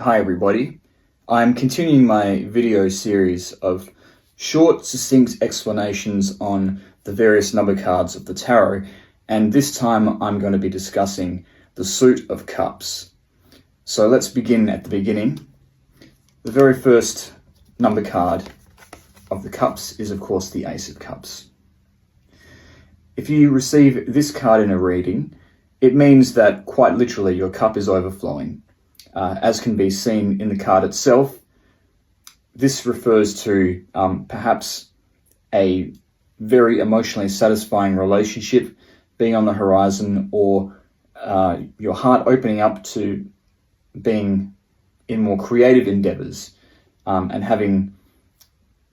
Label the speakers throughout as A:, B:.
A: Hi everybody. I'm continuing my video series of short, succinct explanations on the various number cards of the tarot, and this time I'm going to be discussing the suit of cups. So let's begin at the beginning. The very first number card of the cups is of course the Ace of Cups. If you receive this card in a reading, it means that quite literally your cup is overflowing. As can be seen in the card itself, this refers to perhaps a very emotionally satisfying relationship being on the horizon, or your heart opening up to being in more creative endeavors and having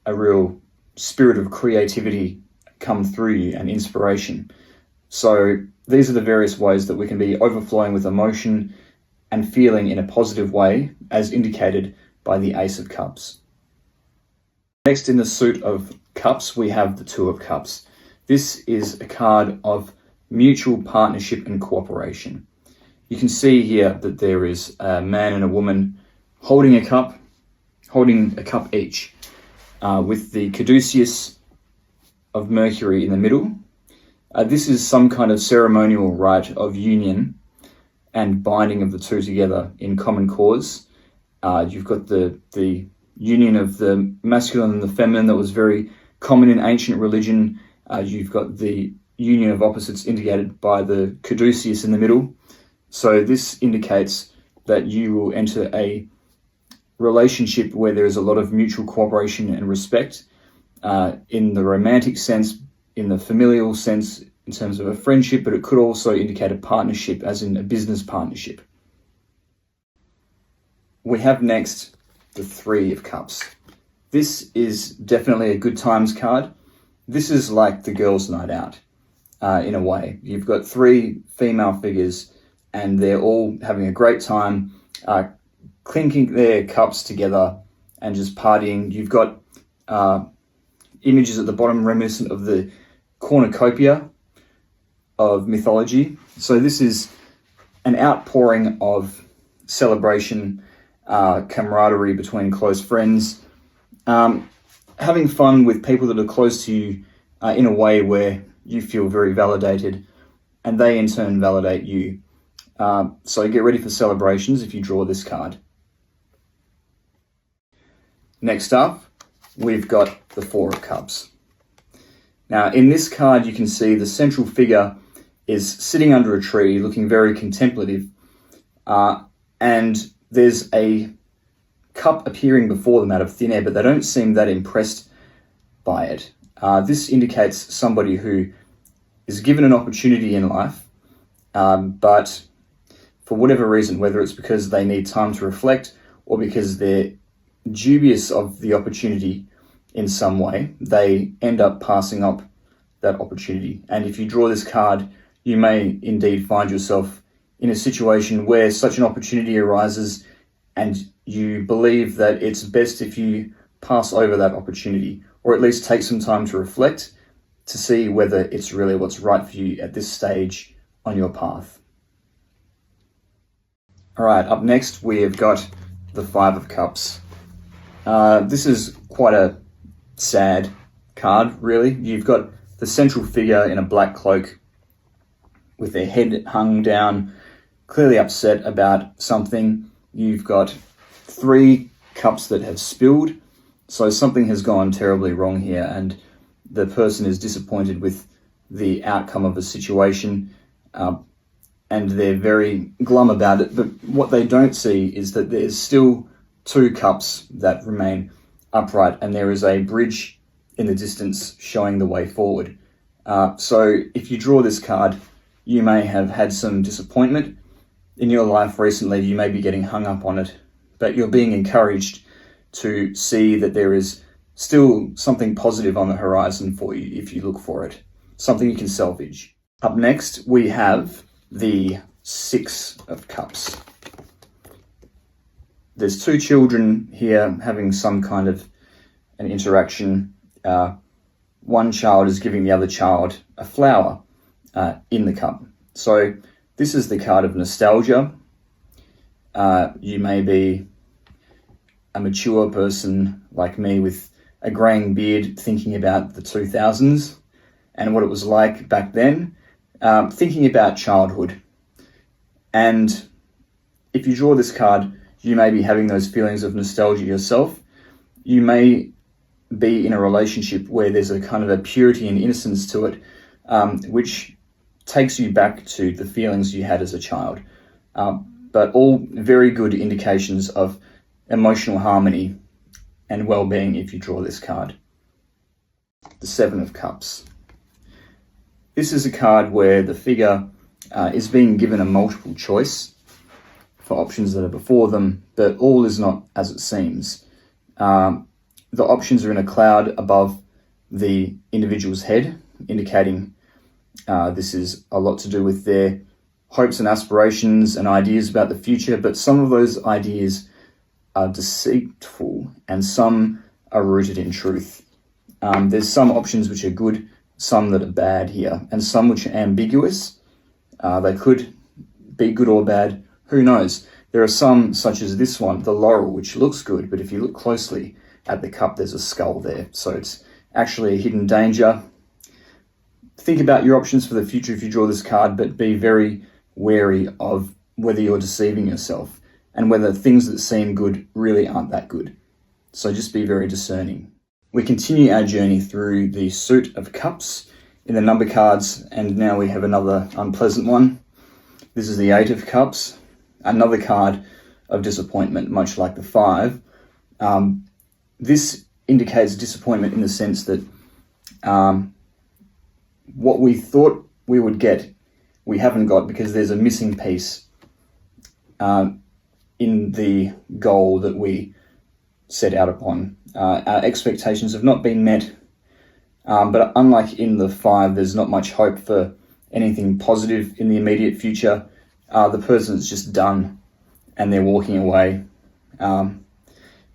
A: a real spirit of creativity come through you and inspiration. So these are the various ways that we can be overflowing with emotion and feeling in a positive way, as indicated by the Ace of Cups. Next in the suit of cups, we have the Two of Cups. This is a card of mutual partnership and cooperation. You can see here that there is a man and a woman holding a cup each, with the caduceus of Mercury in the middle. This is some kind of ceremonial rite of union and binding of the two together in common cause. You've got the union of the masculine and the feminine that was very common in ancient religion. You've got the union of opposites indicated by the caduceus in the middle. So this indicates that you will enter a relationship where there is a lot of mutual cooperation and respect, in the romantic sense, in the familial sense, in terms of a friendship, but it could also indicate a partnership, as in a business partnership. We have next the Three of Cups. This is definitely a good times card. This is like the girls' night out, in a way. You've got three female figures and they're all having a great time, clinking their cups together and just partying. You've got images at the bottom reminiscent of the cornucopia of mythology. So this is an outpouring of celebration, camaraderie between close friends, having fun with people that are close to you in a way where you feel very validated and they in turn validate you. So get ready for celebrations if you draw this card. Next up, we've got the Four of Cups. Now in this card you can see the central figure is sitting under a tree looking very contemplative, and there's a cup appearing before them out of thin air, but they don't seem that impressed by it. This indicates somebody who is given an opportunity in life, but for whatever reason, whether it's because they need time to reflect or because they're dubious of the opportunity in some way, they end up passing up that opportunity. And if you draw this card, you may indeed find yourself in a situation where such an opportunity arises and you believe that it's best if you pass over that opportunity, or at least take some time to reflect to see whether it's really what's right for you at this stage on your path. All right, up next we have got the Five of Cups. This is quite a sad card, really. You've got the central figure in a black cloak with their head hung down, clearly upset about something. You've got three cups that have spilled, so something has gone terribly wrong here and the person is disappointed with the outcome of a situation, and they're very glum about it. But what they don't see is that there's still two cups that remain upright and there is a bridge in the distance showing the way forward. So if you draw this card, you may have had some disappointment in your life recently. You may be getting hung up on it, but you're being encouraged to see that there is still something positive on the horizon for you if you look for it, something you can salvage. Up next, we have the Six of Cups. There's two children here having some kind of an interaction. One child is giving the other child a flower in the cup. So this is the card of nostalgia. You may be a mature person like me with a greying beard thinking about the 2000s and what it was like back then, thinking about childhood. And if you draw this card, you may be having those feelings of nostalgia yourself. You may be in a relationship where there's a kind of a purity and innocence to it, which takes you back to the feelings you had as a child. But all very good indications of emotional harmony and well-being if you draw this card. The Seven of Cups. This is a card where the figure is being given a multiple choice for options that are before them, but all is not as it seems. The options are in a cloud above the individual's head, indicating this is a lot to do with their hopes and aspirations and ideas about the future, but some of those ideas are deceitful and some are rooted in truth. There's some options which are good, some that are bad here, and some which are ambiguous. They could be good or bad, who knows? There are some, such as this one, the laurel, which looks good, but if you look closely at the cup, there's a skull there. So it's actually a hidden danger. Think about your options for the future if you draw this card, but be very wary of whether you're deceiving yourself and whether things that seem good really aren't that good. So just be very discerning. We continue our journey through the suit of cups in the number cards, and now we have another unpleasant one. This is the Eight of Cups, another card of disappointment, much like the Five. This indicates disappointment in the sense that what we thought we would get, we haven't got because there's a missing piece in the goal that we set out upon. Our expectations have not been met, but unlike in the Five, there's not much hope for anything positive in the immediate future. The person's just done and they're walking away, and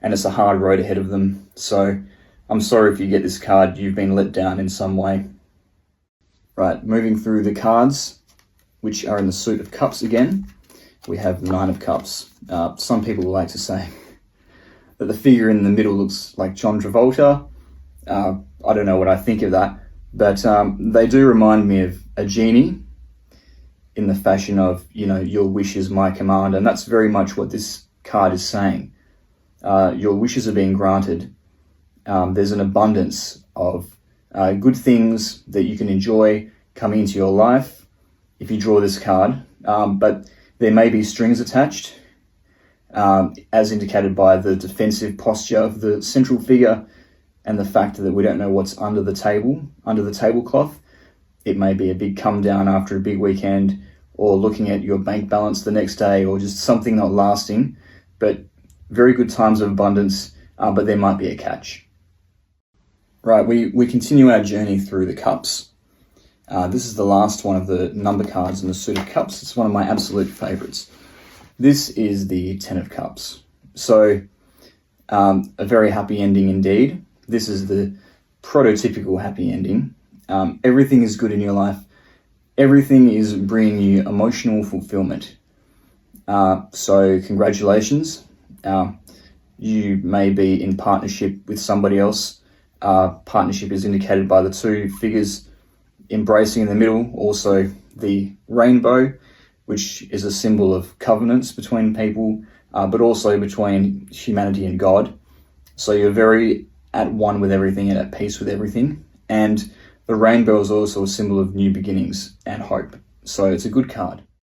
A: it's a hard road ahead of them. So I'm sorry if you get this card, you've been let down in some way. Right, moving through the cards, which are in the suit of cups again, we have the Nine of Cups. Some people like to say that the figure in the middle looks like John Travolta. I don't know what I think of that, but they do remind me of a genie in the fashion of, your wish is my command, and that's very much what this card is saying. Your wishes are being granted. There's an abundance of good things that you can enjoy coming into your life if you draw this card, but there may be strings attached, as indicated by the defensive posture of the central figure and the fact that we don't know what's under the tablecloth. It may be a big come down after a big weekend, or looking at your bank balance the next day, or just something not lasting, but very good times of abundance, but there might be a catch. Right, we continue our journey through the cups. This is the last one of the number cards in the suit of cups. It's one of my absolute favorites. This is the Ten of Cups. So a very happy ending indeed. This is the prototypical happy ending. Everything is good in your life. Everything is bringing you emotional fulfillment. So congratulations. You may be in partnership with somebody else. Partnership is indicated by the two figures embracing in the middle. Also the rainbow, which is a symbol of covenants between people, but also between humanity and God. So you're very at one with everything and at peace with everything. And the rainbow is also a symbol of new beginnings and hope. So it's a good card.